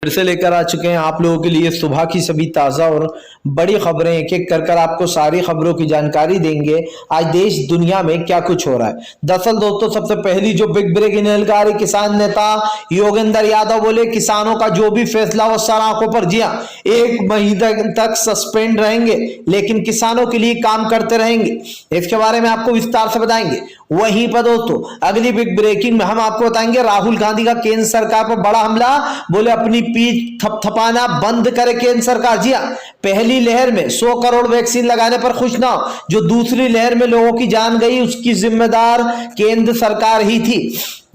फिर से लेकर आ चुके हैं आप लोगों के लिए सुबह की सभी ताज़ा और बड़ी खबरें। एक एक कर आपको सारी खबरों की जानकारी देंगे आज देश दुनिया में क्या कुछ हो रहा है। दरअसल दोस्तों, सबसे पहली जो बिग ब्रेकिंग निकल आ रही, किसान नेता योगेंद्र यादव बोले किसानों का जो भी फैसला वो सर आंखों पर, जी हाँ, 1 महीने तक सस्पेंड रहेंगे लेकिन किसानों के लिए काम करते रहेंगे। इसके बारे में आपको विस्तार से बताएंगे। वहीं पर दोस्तों, अगली बिग ब्रेकिंग में हम आपको बताएंगे राहुल गांधी का केंद्र सरकार पर बड़ा हमला, बोले अपनी पीठ थपथपाना बंद करे केंद्र सरकार। जी हाँ, पहली लहर में 100 करोड़ वैक्सीन लगाने पर खुश ना हो, जो दूसरी लहर में लोगों की जान गई उसकी जिम्मेदार केंद्र सरकार ही थी।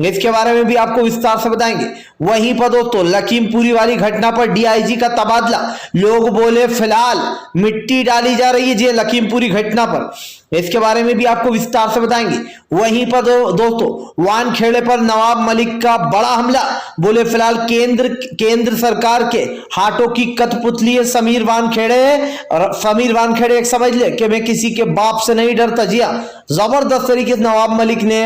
इसके बारे में भी आपको विस्तार से बताएंगे। वहीं पर दोस्तों, लखीमपुरी वाली घटना पर डीआईजी का तबादला, लोग बोले फिलहाल मिट्टी डाली जा रही है जी लखीमपुरी घटना पर। इसके बारे में भी आपको विस्तार से बताएंगे। वहीं पर दोस्तों, वानखेड़े पर नवाब मलिक का बड़ा हमला, बोले फिलहाल केंद्र सरकार के हाथों की कठपुतली है समीर वानखेड़े। और समीर वानखेड़े एक समझ ले कि मैं किसी के बाप से नहीं डरता। जी हाँ, जबरदस्त तरीके से नवाब मलिक ने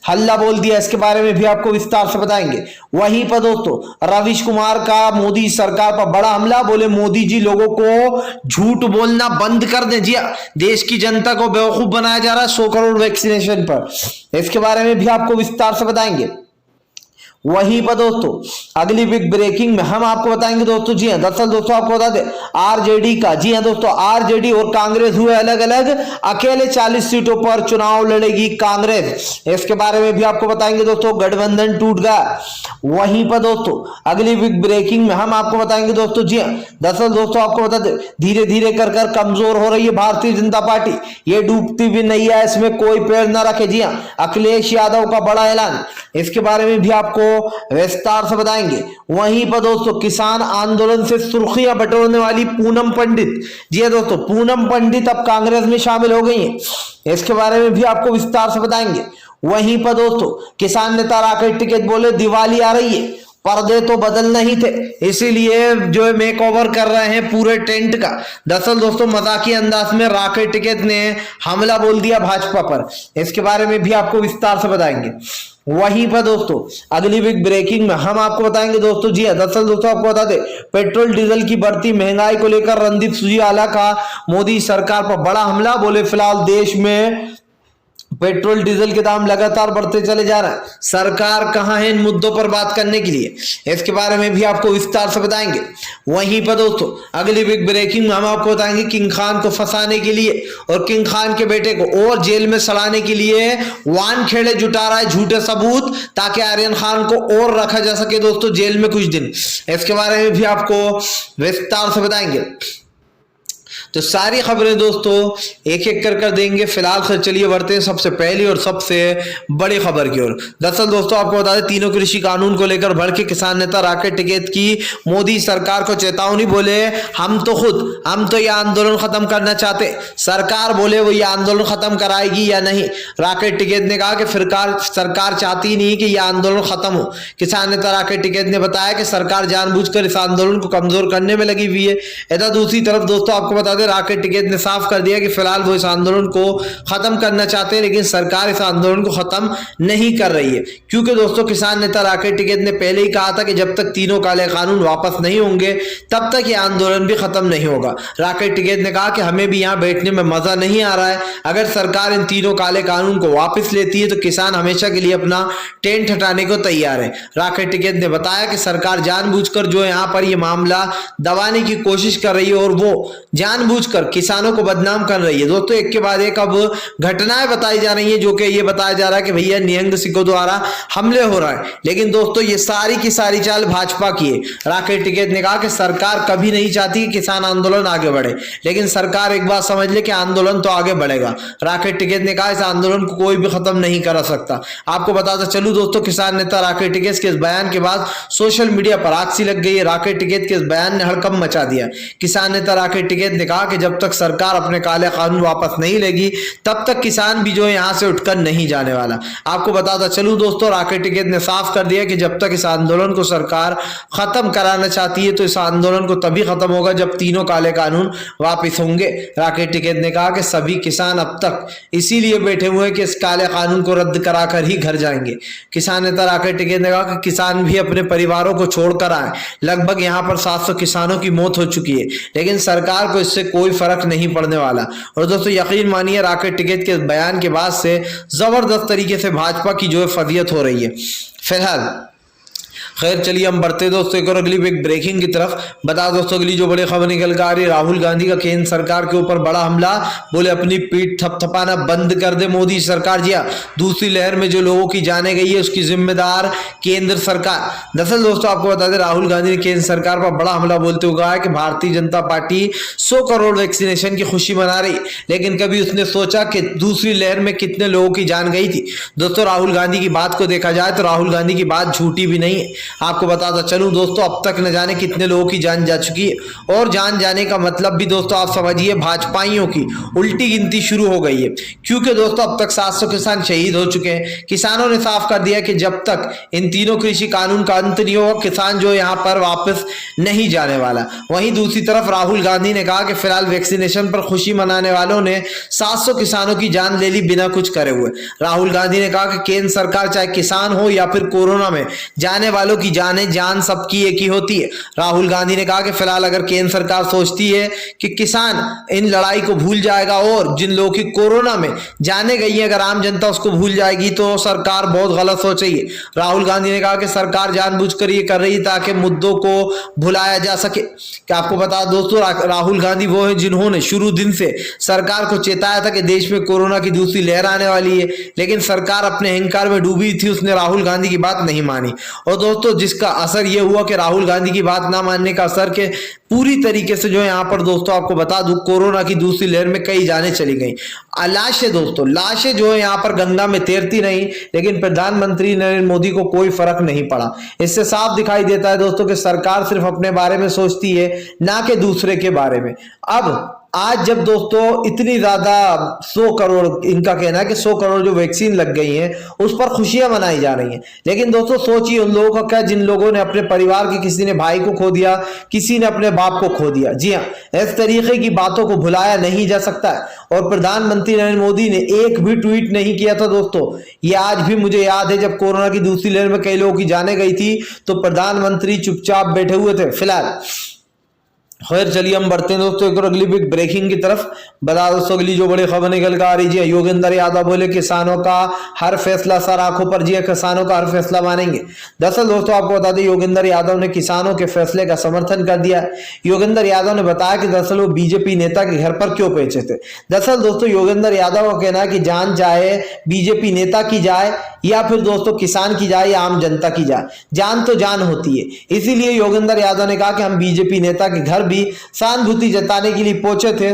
हल्ला बोल दिया। इसके बारे में भी आपको विस्तार से बताएंगे। वहीं पर दोस्तों, रवीश कुमार का मोदी सरकार पर बड़ा हमला, बोले मोदी जी लोगों को झूठ बोलना बंद कर दें। जी हाँ, देश की जनता को बेवकूफ बनाया जा रहा है 100 करोड़ वैक्सीनेशन पर। इसके बारे में भी आपको विस्तार से बताएंगे। वहीं पर दोस्तों, अगली बिग ब्रेकिंग में हम आपको बताएंगे दोस्तों, जी हां, दरअसल दोस्तों आपको बता दें आरजेडी का, जी हां दोस्तों, आरजेडी और कांग्रेस हुए अलग अलग, अकेले 40 सीटों पर चुनाव लड़ेगी कांग्रेस। इसके बारे में भी आपको बताएंगे दोस्तों, गठबंधन टूट गया। वहीं पर दोस्तों, अगली बिग ब्रेकिंग में हम आपको बताएंगे दोस्तों, जी हां, दरअसल दोस्तों आपको बता दें धीरे धीरे कर कमजोर हो रही है भारतीय जनता पार्टी, ये डूबती भी नहीं है, इसमें कोई पैर न रखे। जी हां, अखिलेश यादव का बड़ा ऐलान, इसके बारे में भी आपको विस्तार से बताएंगे। वहीं पर दोस्तों, किसान आंदोलन से सुर्खियां बटोरने वाली पूनम पंडित, जी हां दोस्तों, पूनम पंडित अब कांग्रेस में शामिल हो गई हैं। इसके बारे में भी आपको विस्तार से बताएंगे। वहीं पर दोस्तों, किसान नेता राकेश टिकैत बोले दिवाली आ रही है, पर्दे तो बदलने ही थे, इसीलिए जो है मेक ओवर कर रहे हैं पूरे टेंट का। दरअसल दोस्तों, मजाकिया अंदाज में राकेश टिकैत ने हमला बोल दिया भाजपा पर। इसके बारे में भी आपको विस्तार से बताएंगे। वहीं पर दोस्तों, अगली बिग ब्रेकिंग में हम आपको बताएंगे दोस्तों, जी हां, दरअसल दोस्तों आपको बता दें पेट्रोल डीजल की बढ़ती महंगाई को लेकर रणदीप सुरजेवाला का मोदी सरकार पर बड़ा हमला, बोले फिलहाल देश में पेट्रोल डीजल के दाम लगातार बढ़ते चले जा रहे हैं, सरकार कहां है इन मुद्दों पर बात करने के लिए। इसके बारे में भी आपको विस्तार से बताएंगे। वहीं पर दोस्तों, अगली बिग ब्रेकिंग में हम आपको बताएंगे किंग खान को फंसाने के लिए और किंग खान के बेटे को और जेल में सड़ाने के लिए वानखेड़े जुटा रहा है झूठे सबूत, ताकि आर्यन खान को और रखा जा सके दोस्तों जेल में कुछ दिन। इसके बारे में भी आपको विस्तार से बताएंगे। तो सारी खबरें दोस्तों एक एक कर देंगे। फिलहाल से चलिए बढ़ते हैं सबसे पहली और सबसे बड़ी खबर की ओर। दरअसल दोस्तों आपको बता दें तीनों कृषि कानून को लेकर भड़के किसान नेता राकेश टिकैत की मोदी सरकार को चेतावनी, बोले हम तो यह आंदोलन खत्म करना चाहते, सरकार बोले वो ये आंदोलन खत्म कराएगी या नहीं। राकेश टिकैत ने कहा कि सरकार चाहती नहीं कि यह आंदोलन खत्म हो। किसान नेता राकेश टिकैत ने बताया कि सरकार जानबूझकर इस आंदोलन को कमजोर करने में लगी हुई है। इधर दूसरी तरफ दोस्तों आपको बता दें राकेश टिकैत ने साफ कर दिया कि फिलहाल वो इस आंदोलन को खत्म करना चाहते हैं, लेकिन सरकार इस आंदोलन को खत्म नहीं कर रही है, क्योंकि दोस्तों किसान नेता राकेश टिकैत ने पहले ही कहा था कि जब तक तीनों काले कानून वापस नहीं होंगे तब तक ये आंदोलन भी खत्म नहीं होगा। राकेश टिकैत ने कहा कि हमें भी यहाँ बैठने में मजा नहीं आ रहा है, अगर सरकार इन तीनों काले कानून को वापस लेती है तो किसान हमेशा के लिए अपना टेंट हटाने को तैयार है। राकेश टिकैत ने बताया कि सरकार जानबूझकर जो यहाँ पर यह मामला दबाने की कोशिश कर रही है और वो जानबूझकर किसानों को बदनाम कर रही है। दोस्तों एक के बाद एक अब घटनाएं बताई जा रही हैं, जो कि ये बताया जा रहा है कि भैया निहंग सिखों द्वारा हमले हो रहा है, लेकिन दोस्तों ये सारी की सारी चाल भाजपा की है। राकेश टिकैत ने कहा कि सरकार कभी नहीं चाहती कि किसान आंदोलन आगे बढ़े, लेकिन सरकार एक बात समझ ले कि आंदोलन तो आगे बढ़ेगा। राकेश टिकैत ने कहा इस आंदोलन को कोई भी खत्म नहीं कर सकता। आपको बताता चलूं दोस्तों, किसान नेता राकेश टिकैत के इस बयान के बाद सोशल मीडिया पर आग सी लग गई है। राकेश टिकैत के इस बयान ने हड़कंप मचा दिया। किसान नेता राकेश टिकैत ने कहा कहा कि जब तक सरकार अपने काले कानून वापस नहीं लेगी तब तक किसान भी जो है यहाँ से उठकर नहीं जाने वाला। आपको बताता चलूं दोस्तों, राकेश टिकैत ने साफ कर दिया कि जब तक इस आंदोलन को सरकार खत्म कराना चाहती है तो इस आंदोलन को तभी खत्म होगा जब तीनों काले कानून वापिस होंगे। राकेश टिकैत ने कहा कि सभी किसान अब तक इसीलिए बैठे हुए हैं कि इस काले कानून को रद्द कराकर ही घर जाएंगे। किसान नेता राकेश टिकैत ने कहा कि किसान भी अपने परिवारों को छोड़कर आए। लगभग यहाँ पर 700 किसानों की मौत हो चुकी है, लेकिन सरकार को इससे कोई फर्क नहीं पड़ने वाला। और दोस्तों यकीन मानिए, राकेश टिकैत के बयान के बाद से जबरदस्त तरीके से भाजपा की जो है फजीयत हो रही है। फिलहाल खैर चलिए हम बढ़ते दोस्तों एक और अगली एक ब्रेकिंग की तरफ। बता दोस्तों अगली जो बड़ी खबर निकल कर आ रही है, राहुल गांधी का केंद्र सरकार के ऊपर बड़ा हमला। बोले अपनी पीठ थपथपाना बंद कर दे मोदी सरकार। जी हाँ, दूसरी लहर में जो लोगों की जाने गई है उसकी जिम्मेदार केंद्र सरकार। दरअसल दोस्तों आपको बता दें, राहुल गांधी ने केंद्र सरकार पर बड़ा हमला बोलते हुए कहा है कि भारतीय जनता पार्टी 100 करोड़ वैक्सीनेशन की खुशी मना रही, लेकिन कभी उसने सोचा कि दूसरी लहर में कितने लोगों की जान गई थी। दोस्तों राहुल गांधी की बात को देखा जाए तो राहुल गांधी की बात झूठी भी नहीं है। आपको बताता चलूं दोस्तों, अब तक न जाने कितने लोगों की जान जा चुकी है, और जान जाने का मतलब भी दोस्तों आप समझिए भाजपाइयों की उल्टी गिनती शुरू हो गई है, क्योंकि दोस्तों अब तक 700 किसान शहीद हो चुके हैं। किसानों ने साफ कर दिया कि जब तक इन तीनों कृषि कानून का अंत नहीं होगा किसान जो यहाँ पर वापस नहीं जाने वाला। वहीं दूसरी तरफ राहुल गांधी ने कहा कि फिलहाल वैक्सीनेशन पर खुशी मनाने वालों ने 700 किसानों की जान ले ली बिना कुछ करे हुए। राहुल गांधी ने कहा कि केंद्र सरकार चाहे किसान हो या फिर कोरोना में जाने वालों की जान सबकी एक ही होती है। राहुल गांधी ने कहा कि फिलहाल अगर केंद्र सरकार सोचती है कि किसान इन लड़ाई को भूल जाएगा और जिन लोगों की कोरोना में जाने गई है अगर आम जनता उसको भूल जाएगी तो सरकार बहुत गलत सोच रही है। राहुल गांधी ने कहा कि सरकार जानबूझकर ये कर रही है ताकि मुद्दों को भुलाया जा सके। क्या आपको बता दोस्तों, राहुल गांधी वो है जिन्होंने शुरू दिन से सरकार को चेताया था कि देश में कोरोना की दूसरी लहर आने वाली है, लेकिन सरकार अपने अहंकार में डूबी थी, उसने राहुल गांधी की बात नहीं मानी। और दोस्तों जिसका असर यह हुआ कि राहुल गांधी की बात ना मानने का असर के पूरी तरीके से जो है यहाँ पर दोस्तों आपको बता दूं कोरोना की दूसरी लहर में कई जाने चली गई। लाशें दोस्तों लाशें जो है यहाँ पर गंगा में तैरती नहीं, लेकिन प्रधानमंत्री नरेंद्र मोदी को कोई फर्क नहीं पड़ा। इससे साफ दिखाई देता है दोस्तों कि सरकार सिर्फ अपने बारे में सोचती है ना कि दूसरे के बारे में। अब आज जब दोस्तों इतनी ज्यादा 100 करोड़ इनका कहना है कि 100 करोड़ जो वैक्सीन लग गई हैं उस पर खुशियां मनाई जा रही हैं, लेकिन दोस्तों सोचिए उन लोगों का क्या जिन लोगों ने अपने परिवार के किसी ने भाई को खो दिया, किसी ने अपने बाप को खो दिया। जी हाँ, इस तरीके की बातों को भुलाया नहीं जा सकता है। और प्रधानमंत्री नरेंद्र मोदी ने एक भी ट्वीट नहीं किया था दोस्तों। ये आज भी मुझे याद है जब कोरोना की दूसरी लहर में कई लोगों की जाने गई थी तो प्रधानमंत्री चुपचाप बैठे हुए थे। फिलहाल खैर चलिए हम बढ़ते हैं दोस्तों एक और अगली बिग ब्रेकिंग की तरफ। बता दोस्तों अगली जो बड़ी खबर निकल कर आ रही है, योगेंद्र यादव बोले किसानों का हर फैसला सर आंखों पर, जी किसानों का हर फैसला मानेंगे। दरअसल दोस्तों आपको बता दें योगेंद्र यादव ने किसानों के फैसले का समर्थन कर दिया। योगेंद्र यादव ने बताया कि दरअसल वो बीजेपी नेता के घर पर क्यों पहुंचे थे। दरअसल दोस्तों योगेंद्र यादव का कहना है कि जान चाहे बीजेपी नेता की जाए या फिर दोस्तों किसान की जाए या आम जनता की जाए, जान तो जान होती है। इसीलिए योगेंद्र यादव ने कहा कि हम बीजेपी नेता के घर भी सहानुभूति जताने के लिए पहुंचे थे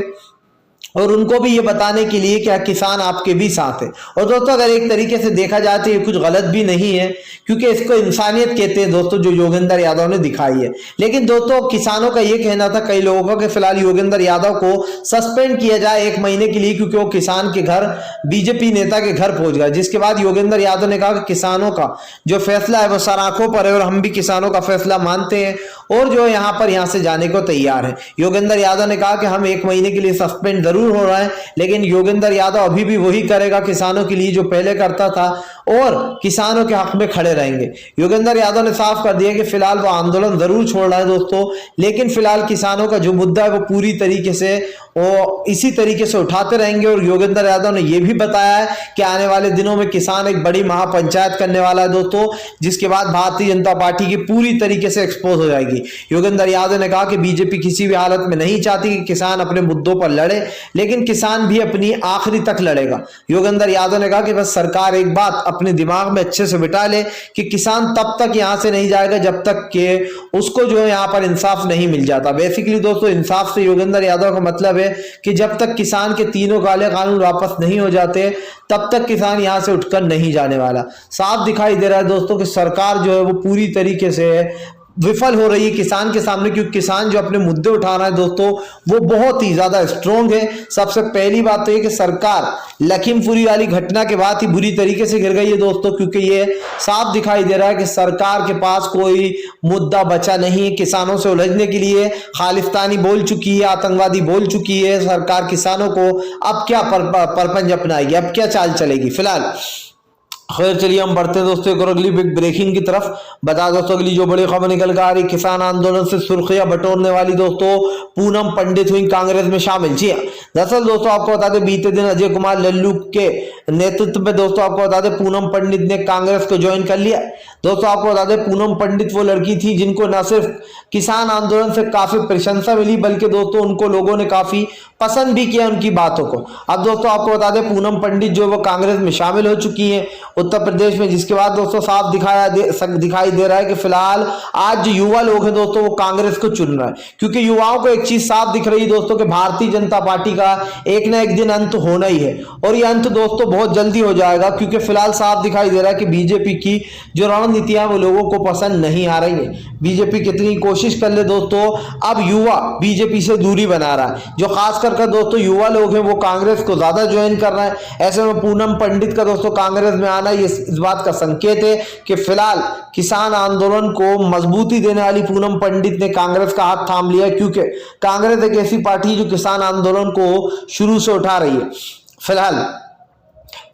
और उनको भी ये बताने के लिए कि किसान आपके भी साथ है। और दोस्तों अगर एक तरीके से देखा जाए तो ये कुछ गलत भी नहीं है, क्योंकि इसको इंसानियत कहते हैं दोस्तों जो योगेंद्र यादव ने दिखाई है। लेकिन दोस्तों किसानों का ये कहना था कई लोगों का कि फिलहाल योगेंद्र यादव को सस्पेंड किया जाए 1 महीने के लिए, क्योंकि वो किसान के घर बीजेपी नेता के घर पहुंच गया। जिसके बाद योगेंद्र यादव ने कहा कि किसानों का जो फैसला है वो सर आंखों पर है और हम भी किसानों का फैसला मानते हैं और जो यहाँ से जाने को तैयार है। योगेंद्र यादव ने कहा कि हम 1 महीने के लिए सस्पेंड जरूर हो रहा है, लेकिन योगेंद्र यादव अभी भी वही करेगा किसानों के लिए जो पहले करता था और किसानों के हक में खड़े रहेंगे। योगेंद्र यादव ने साफ कर दिया कि फिलहाल वो आंदोलन जरूर छोड़ रहा है दोस्तों, लेकिन फिलहाल किसानों का जो मुद्दा है वो पूरी तरीके से वो इसी तरीके से उठाते रहेंगे। और योगेंद्र यादव ने यह भी बताया है कि आने वाले दिनों में किसान एक बड़ी महापंचायत करने वाला है दोस्तों, जिसके बाद भारतीय जनता पार्टी की पूरी तरीके से एक्सपोज हो जाएगी। योगेंद्र यादव ने कहा कि बीजेपी किसी भी हालत में नहीं चाहती कि किसान अपने मुद्दों पर लड़े, लेकिन किसान भी अपनी आखिरी तक लड़ेगा। योगेंद्र यादव ने कहा कि बस सरकार एक बात अपने दिमाग में अच्छे से बिठा ले कि किसान तब तक यहां से नहीं जाएगा जब तक कि उसको जो है यहां पर इंसाफ नहीं मिल जाता। बेसिकली दोस्तों इंसाफ से योगेंद्र यादव का मतलब है कि जब तक किसान के तीनों काले कानून वापस नहीं हो जाते तब तक किसान यहां से उठकर नहीं जाने वाला। साफ दिखाई दे रहा है दोस्तों कि सरकार जो है वो पूरी तरीके से विफल हो रही है किसान के सामने, क्योंकि किसान जो अपने मुद्दे उठा रहा है दोस्तों वो बहुत ही ज्यादा स्ट्रोंग है। सबसे पहली बात तो ये कि सरकार लखीमपुरी वाली घटना के बाद ही बुरी तरीके से गिर गई है दोस्तों, क्योंकि ये साफ दिखाई दे रहा है कि सरकार के पास कोई मुद्दा बचा नहीं है। किसानों से उलझने के लिए खालिस्तानी बोल चुकी है, आतंकवादी बोल चुकी है सरकार किसानों को। अब क्या परपंच अपनाएगी, अब क्या चाल चलेगी फिलहाल। खैर चलिए हम बढ़ते हैं दोस्तों एक और अगली बिग ब्रेकिंग की तरफ। बता दोस्तों अगली जो बड़ी खबर निकल कर आ रही, किसान आंदोलन से सुर्खियां बटोरने वाली दोस्तों पूनम पंडित हुई कांग्रेस में शामिल। जी हाँ, दरअसल दोस्तों आपको बता दें बीते दिन अजय कुमार लल्लू के नेतृत्व में दोस्तों आपको बता दें पूनम पंडित ने कांग्रेस को ज्वाइन कर लिया। दोस्तों आपको बता दें पूनम पंडित वो लड़की थी जिनको न सिर्फ किसान आंदोलन से काफी प्रशंसा मिली, बल्कि दोस्तों उनको लोगों ने काफी पसंद भी किया उनकी बातों को। अब दोस्तों आपको बता दें पूनम पंडित जो वो कांग्रेस में शामिल हो चुकी है उत्तर प्रदेश में, जिसके बाद दोस्तों साफ दिखाई दे रहा है कि फिलहाल आज जो युवा लोग हैं दोस्तों वो कांग्रेस को चुन रहे हैं, क्योंकि युवाओं को एक चीज साफ दिख रही है दोस्तों कि भारतीय जनता पार्टी का एक ना एक दिन अंत होना ही है, और ये अंत दोस्तों बहुत जल्दी हो जाएगा, क्योंकि फिलहाल साफ दिखाई दे रहा है कि बीजेपी की जो रणनीतियां वो लोगों को पसंद नहीं आ रही है। बीजेपी कितनी कोशिश कर ले दोस्तों, अब युवा बीजेपी से दूरी बना रहा है। जो खास कर दोस्तों युवा लोग हैं वो कांग्रेस को ज्यादा ज्वाइन कर रहे हैं। ऐसे में पूनम पंडित का दोस्तों कांग्रेस में आना ये इस बात का संकेत है कि फिलहाल किसान आंदोलन को मजबूती देने वाली पूनम पंडित ने कांग्रेस का हाथ थाम लिया, क्योंकि कांग्रेस एक ऐसी पार्टी है जो किसान आंदोलन को शुरू से उठा रही है फिलहाल।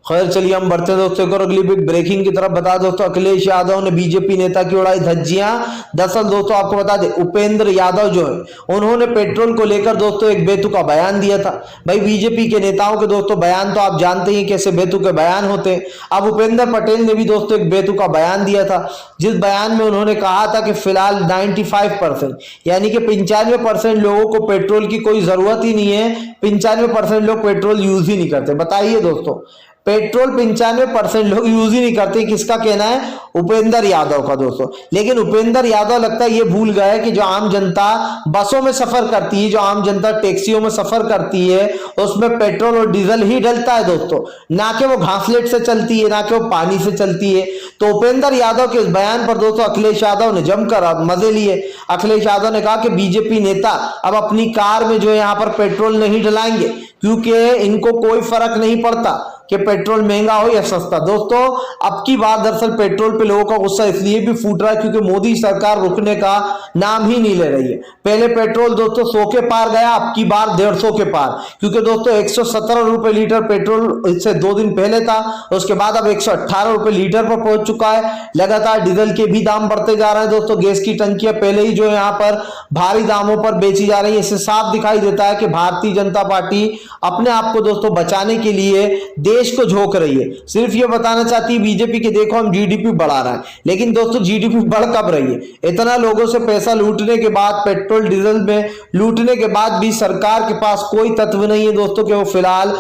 खैर चलिए हम बढ़ते हैं दोस्तों एक और अगली बिग ब्रेकिंग की तरफ। बता दोस्तों अखिलेश यादव ने बीजेपी नेता की उड़ाई धज्जियां। दरअसल दोस्तों आपको बता दें उपेंद्र यादव जो है उन्होंने पेट्रोल को लेकर दोस्तों एक बेतुका बयान दिया था। भाई बीजेपी के नेताओं के दोस्तों बयान तो आप जानते ही कैसे बेतुके बयान होते हैं। अब उपेंद्र पटेल ने भी दोस्तों एक बेतुका बयान दिया था, जिस बयान में उन्होंने कहा था कि फिलहाल 95% यानी कि 95% लोगों को पेट्रोल की कोई जरूरत ही नहीं है, 95% लोग पेट्रोल यूज ही नहीं करते। बताइए दोस्तों पेट्रोल 95% लोग यूज ही नहीं करते। किसका कहना है? उपेंद्र यादव का दोस्तों। लेकिन उपेंद्र यादव लगता है ये भूल गए कि जो आम जनता बसों में सफर करती है, जो आम जनता टैक्सियों में सफर करती है, उसमें पेट्रोल और डीजल ही डलता है दोस्तों, ना कि वो घासलेट से चलती है, ना कि वो पानी से चलती है। तो उपेंद्र यादव के इस बयान पर दोस्तों अखिलेश यादव ने जमकर मजे लिए। अखिलेश यादव ने कहा कि बीजेपी नेता अब अपनी कार में जो है यहाँ पर पेट्रोल नहीं डलाएंगे, क्योंकि इनको कोई फर्क नहीं पड़ता कि पेट्रोल महंगा हो या सस्ता। दोस्तों अब की बार दरअसल पेट्रोल पे लोगों का गुस्सा इसलिए भी फूट रहा है क्योंकि मोदी सरकार रुकने का नाम ही नहीं ले रही है। पहले पेट्रोल दोस्तों 100 के पार गया, अब की बार 150 के पार, क्योंकि दोस्तों 117 रुपए लीटर पेट्रोल इससे 2 दिन पहले था, उसके बाद अब 118 रुपए लीटर पर पहुंच चुका है। लगातार डीजल के भी दाम बढ़ते जा रहे हैं दोस्तों। गैस की टंकियां पहले ही जो है यहाँ पर भारी दामों पर बेची जा रही है। इससे साफ दिखाई देता है कि भारतीय जनता पार्टी अपने आप को दोस्तों बचाने के लिए देश को झोंक रही है। सिर्फ ये बताना चाहती है बीजेपी के देखो हम जीडीपी बढ़ा रहे हैं, लेकिन दोस्तों जीडीपी बढ़ कब रही है? इतना लोगों से पैसा लूटने के बाद, पेट्रोल डीजल में लूटने के बाद भी सरकार के पास कोई तत्व नहीं है दोस्तों कि वो फिलहाल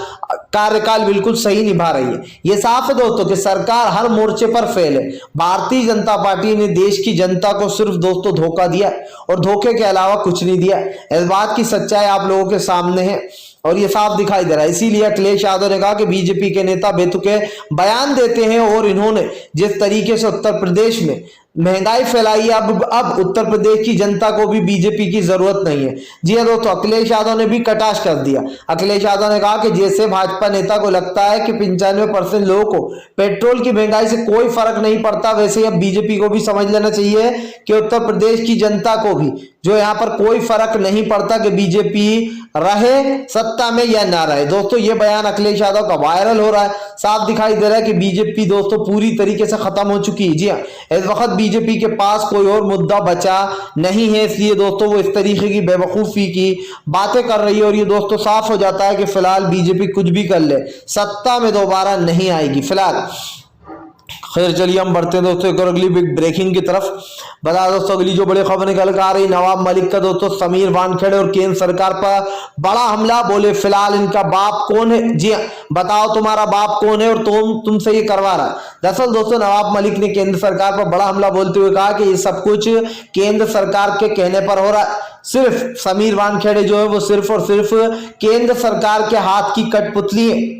कार्यकाल बिल्कुल सही निभा रही है। ये साफ है दोस्तों कि सरकार हर मोर्चे पर फेल है। भारतीय जनता पार्टी ने देश की जनता को सिर्फ दोस्तों धोखा दिया और धोखे के अलावा कुछ नहीं दिया। इस बात की सच्चाई आप लोगों के सामने है और ये साफ दिखाई दे रहा है। इसीलिए अखिलेश यादव ने कहा कि बीजेपी के नेता बेतुके बयान देते हैं और इन्होंने जिस तरीके से उत्तर प्रदेश में महंगाई फैलाई है, अब उत्तर प्रदेश की जनता को भी बीजेपी की जरूरत नहीं है। जी हाँ दोस्तों, अखिलेश यादव ने भी कटाक्ष कर दिया। अखिलेश यादव ने कहा कि जैसे भाजपा नेता को लगता है कि 95% लोगों को पेट्रोल की महंगाई से कोई फर्क नहीं पड़ता, वैसे अब बीजेपी को भी समझ लेना चाहिए कि उत्तर प्रदेश की जनता को भी जो यहाँ पर कोई फर्क नहीं पड़ता कि बीजेपी रहे सत्ता में या ना रहे। दोस्तों ये बयान अखिलेश यादव का वायरल हो रहा है। साफ दिखाई दे रहा है कि बीजेपी दोस्तों पूरी तरीके से खत्म हो चुकी है। जी हाँ, इस वक्त बीजेपी के पास कोई और मुद्दा बचा नहीं है, इसलिए दोस्तों वो इस तरीके की बेवकूफी की बातें कर रही है। और ये दोस्तों साफ हो जाता है कि फिलहाल बीजेपी कुछ भी कर ले सत्ता में दोबारा नहीं आएगी फिलहाल। खैर चलिए हम बढ़ते हैं दोस्तों एक और अगली बिग ब्रेकिंग की तरफ। बता दोस्तों अगली जो बड़ी खबर निकल कर आ रही, नवाब मलिक का दोस्तों समीर वानखेड़े और केंद्र सरकार पर बड़ा हमला। बोले फिलहाल इनका बाप कौन है? जी हाँ, बताओ तुम्हारा बाप कौन है और तुमसे ये करवा रहा है। दरअसल दोस्तों नवाब मलिक ने केंद्र सरकार पर बड़ा हमला बोलते हुए कहा कि ये सब कुछ केंद्र सरकार के कहने पर हो रहा है। सिर्फ समीर वानखेड़े जो है वो सिर्फ और सिर्फ केंद्र सरकार के हाथ की कठपुतली है।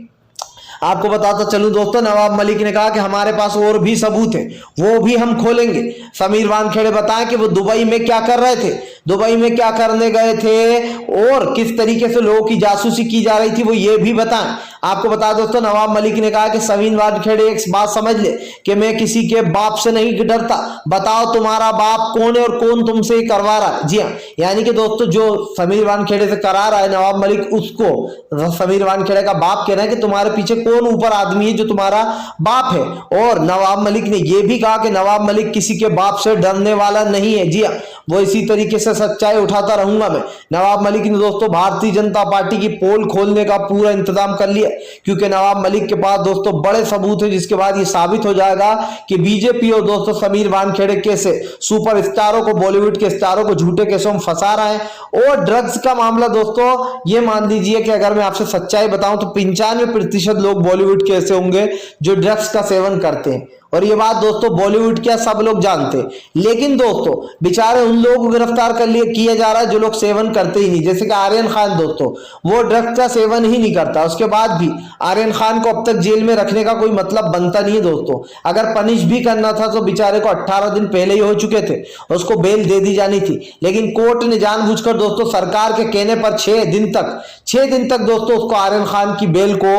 आपको बताता चलूं दोस्तों, नवाब मलिक ने कहा कि हमारे पास और भी सबूत है, वो भी हम खोलेंगे। समीर वानखेड़े बताएं कि वो दुबई में क्या कर रहे थे, दुबई में क्या करने गए थे और किस तरीके से लोगों की जासूसी की जा रही थी, वो ये भी बताएं। आपको बता दोस्तों, नवाब मलिक ने कहा कि समीर वानखेड़े एक बात समझ ले कि मैं किसी के बाप से नहीं डरता, बताओ तुम्हारा बाप कौन है और कौन तुमसे करवा रहा है। जी हाँ, यानी कि दोस्तों जो समीर वानखेड़े से करा रहा है नवाब मलिक, उसको समीर वानखेड़े का बाप कह रहा है कि तुम्हारे पीछे कौन ऊपर आदमी है जो तुम्हारा बाप है। और नवाब मलिक ने यह भी कहा कि नवाब मलिक किसी के बाप से डरने वाला नहीं है। जी हाँ, वो इसी तरीके से सच्चाई उठाता रहूंगा मैं। नवाब मलिक ने दोस्तों भारतीय जनता पार्टी की पोल खोलने का पूरा इंतजाम कर लिया, क्योंकि नवाब मलिक के पास दोस्तों बड़े सबूत है, जिसके बाद ये साबित हो जाएगा कि बीजेपी और दोस्तों समीर वानखेड़े कैसे सुपर स्टारों को, बॉलीवुड के स्टारों को झूठे केसों में फंसा रहे हैं। और ड्रग्स का मामला दोस्तों ये मान लीजिए कि अगर मैं आपसे सच्चाई बताऊं तो 95% लोग बॉलीवुड के ऐसे होंगे जो ड्रग्स का सेवन करते हैं, और ये बात दोस्तों बॉलीवुड क्या सब लोग जानते हैं। लेकिन दोस्तों बेचारे उन लोगों को गिरफ्तार कर लिए किया जा रहा है जो लोग सेवन करते ही नहीं, जैसे कि आर्यन खान दोस्तों, वो ड्रग्स का सेवन ही नहीं करता, उसके बाद भी आर्यन खान को अब तक जेल में रखने का कोई मतलब बनता नहीं है दोस्तों। अगर पनिश भी करना था तो बेचारे को 18 दिन पहले ही हो चुके थे, उसको बेल दे दी जानी थी। लेकिन कोर्ट ने जानबूझकर दोस्तों सरकार के कहने पर 6 दिन तक दोस्तों उसको आर्यन खान की बेल को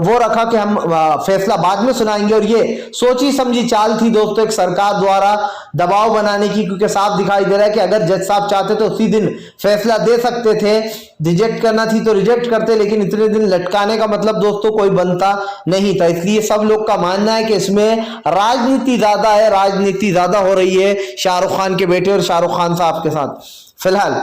वो रखा कि हम फैसला बाद में सुनाएंगे। और ये सोची समझी चाल थी दोस्तों एक सरकार द्वारा दबाव बनाने की, क्योंकि साफ दिखाई दे रहा है कि अगर जज साहब चाहते तो उसी दिन फैसला दे सकते थे, रिजेक्ट करना थी तो रिजेक्ट करते, लेकिन इतने दिन लटकाने का मतलब दोस्तों कोई बनता नहीं था। इसलिए सब लोग का मानना है कि इसमें राजनीति ज्यादा है, राजनीति ज्यादा हो रही है शाहरुख खान के बेटे और शाहरुख खान साहब के साथ। फिलहाल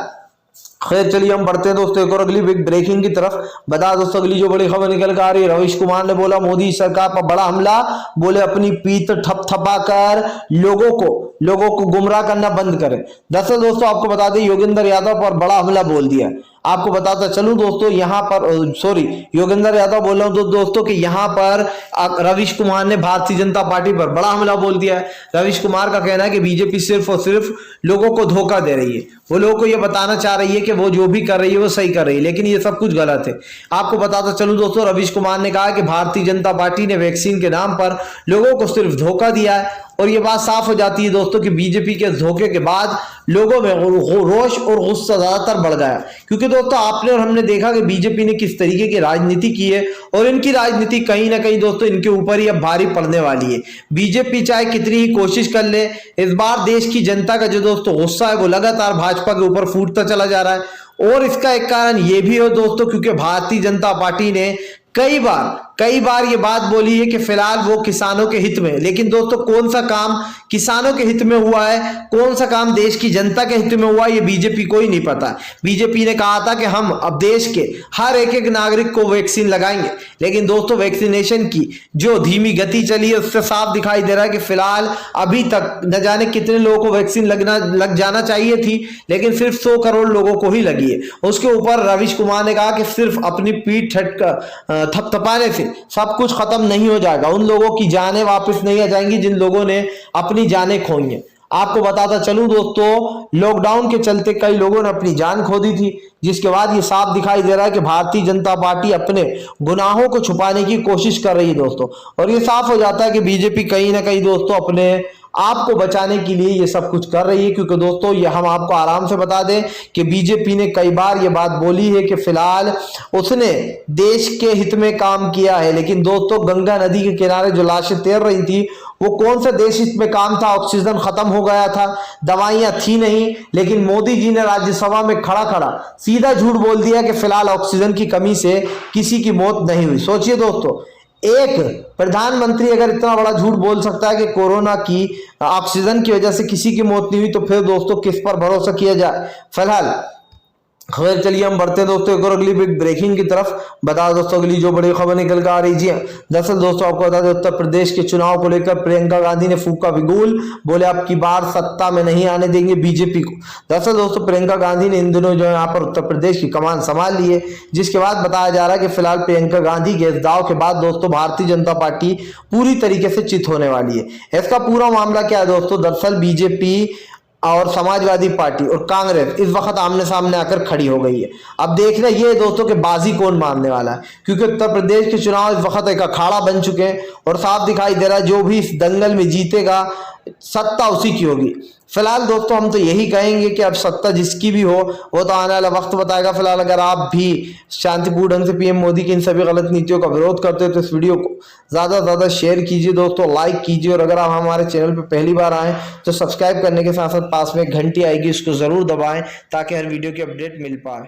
खैर चलिए हम बढ़ते हैं दोस्तों एक और अगली बिग ब्रेकिंग की तरफ। बता दोस्तों अगली जो बड़ी खबर निकल कर आ रही है, रवीश कुमार ने बोला मोदी सरकार पर बड़ा हमला, बोले अपनी पीठ थपथपा कर लोगों को गुमराह करना बंद करें। दरअसल दोस्तों आपको बता दें योगेंद्र यादव पर बड़ा हमला बोल दिया। आपको बताता चलूं दोस्तों यहाँ पर योगेंद्र यादव बोल रहा हूं दोस्तों कि यहाँ पर रवीश कुमार ने भारतीय जनता पार्टी पर बड़ा हमला बोल दिया है। रवीश कुमार का कहना है कि बीजेपी सिर्फ और सिर्फ लोगों को धोखा दे रही है, वो लोगों को ये बताना चाह रही है कि वो जो भी कर रही है वो सही कर रही है, लेकिन ये सब कुछ गलत है। आपको बताता चलूं दोस्तों रवीश कुमार ने कहा कि भारतीय जनता पार्टी ने वैक्सीन के नाम पर लोगों को सिर्फ धोखा दिया है, और ये बात साफ हो जाती है दोस्तों कि बीजेपी के धोखे के बाद लोगों में रोष और गुस्सा ज्यादातर बढ़ गया, क्योंकि दोस्तों आपने और हमने देखा कि बीजेपी ने किस तरीके की राजनीति की है, और इनकी राजनीति कहीं ना कहीं दोस्तों इनके ऊपर ही अब भारी पड़ने वाली है। बीजेपी चाहे कितनी ही कोशिश कर ले, इस बार देश की जनता का जो दोस्तों गुस्सा है वो लगातार भाजपा के ऊपर फूटता चला जा रहा है। और इसका एक कारण ये भी है दोस्तों क्योंकि भारतीय जनता पार्टी ने कई बार ये बात बोली है कि फिलहाल वो किसानों के हित में, लेकिन दोस्तों कौन सा काम किसानों के हित में हुआ है, कौन सा काम देश की जनता के हित में हुआ है, ये बीजेपी को ही नहीं पता। बीजेपी ने कहा था कि हम अब देश के हर एक नागरिक को वैक्सीन लगाएंगे, लेकिन दोस्तों वैक्सीनेशन की जो धीमी गति चली है उससे साफ दिखाई दे रहा है कि फिलहाल अभी तक न जाने कितने लोगों को वैक्सीन लग जाना चाहिए थी, लेकिन सिर्फ 100 करोड़ लोगों को ही लगी है। उसके ऊपर रवीश कुमार ने कहा कि सिर्फ अपनी पीठ थपथपाने से सब कुछ खत्म नहीं हो जाएगा, उन लोगों की जानें वापस नहीं आ जाएंगी जिन लोगों ने अपनी जानें खोई हैं। आपको बताता चलूं दोस्तों लॉकडाउन के चलते कई लोगों ने अपनी जान खो दी थी, जिसके बाद ये साफ दिखाई दे रहा है कि भारतीय जनता पार्टी अपने गुनाहों को छुपाने की कोशिश कर रही है दोस्तों। और ये साफ हो जाता है कि बीजेपी कहीं ना कहीं दोस्तों अपने आपको बचाने के लिए ये सब कुछ कर रही है, क्योंकि दोस्तों ये हम आपको आराम से बता दें कि बीजेपी ने कई बार ये बात बोली है कि फिलहाल उसने देश के हित में काम किया है, लेकिन दोस्तों गंगा नदी के किनारे जो लाशें तैर रही थी वो कौन सा देश हित में काम था? ऑक्सीजन खत्म हो गया था, दवाइयां थी नहीं, लेकिन मोदी जी ने राज्यसभा में खड़ा सीधा झूठ बोल दिया कि फिलहाल ऑक्सीजन की कमी से किसी की मौत नहीं हुई। सोचिए दोस्तों एक प्रधानमंत्री अगर इतना बड़ा झूठ बोल सकता है कि कोरोना की ऑक्सीजन की वजह से किसी की मौत नहीं हुई, तो फिर दोस्तों किस पर भरोसा किया जाए। फिलहाल खैर चलिए हम बढ़ते हैं दोस्तों एक और अगली बिग ब्रेकिंग की तरफ। बता दोस्तों अगली जो बड़ी खबर निकल कर आ रही है, दरअसल दोस्तों आपको बता दें उत्तर प्रदेश के चुनाव को लेकर प्रियंका गांधी ने फूका बिगुल, बोले अब की बार सत्ता में नहीं आने देंगे बीजेपी को। दरअसल दोस्तों प्रियंका गांधी ने इन दिनों जो यहाँ पर उत्तर प्रदेश की कमान संभाल ली है, जिसके बाद बताया जा रहा है कि फिलहाल प्रियंका गांधी के इस दाव के बाद दोस्तों भारतीय जनता पार्टी पूरी तरीके से चित होने वाली है। इसका पूरा मामला क्या है दोस्तों, दरअसल बीजेपी और समाजवादी पार्टी और कांग्रेस इस वक्त आमने सामने आकर खड़ी हो गई है। अब देखना ये दोस्तों कि बाजी कौन मारने वाला है, क्योंकि उत्तर प्रदेश के चुनाव इस वक्त एक अखाड़ा बन चुके हैं और साफ दिखाई दे रहा है जो भी इस दंगल में जीतेगा सत्ता उसी की होगी। फिलहाल दोस्तों हम तो यही कहेंगे कि अब सत्ता जिसकी भी हो वो तो आने वाला वक्त बताएगा। फिलहाल अगर आप भी शांतिपूर्ण ढंग से पीएम मोदी की इन सभी गलत नीतियों का विरोध करते हो तो इस वीडियो को ज्यादा से ज्यादा शेयर कीजिए दोस्तों, लाइक कीजिए, और अगर आप हमारे चैनल पर पहली बार आए तो सब्सक्राइब करने के साथ साथ पास में घंटी आएगी उसको जरूर दबाएं ताकि हर वीडियो की अपडेट मिल पाए।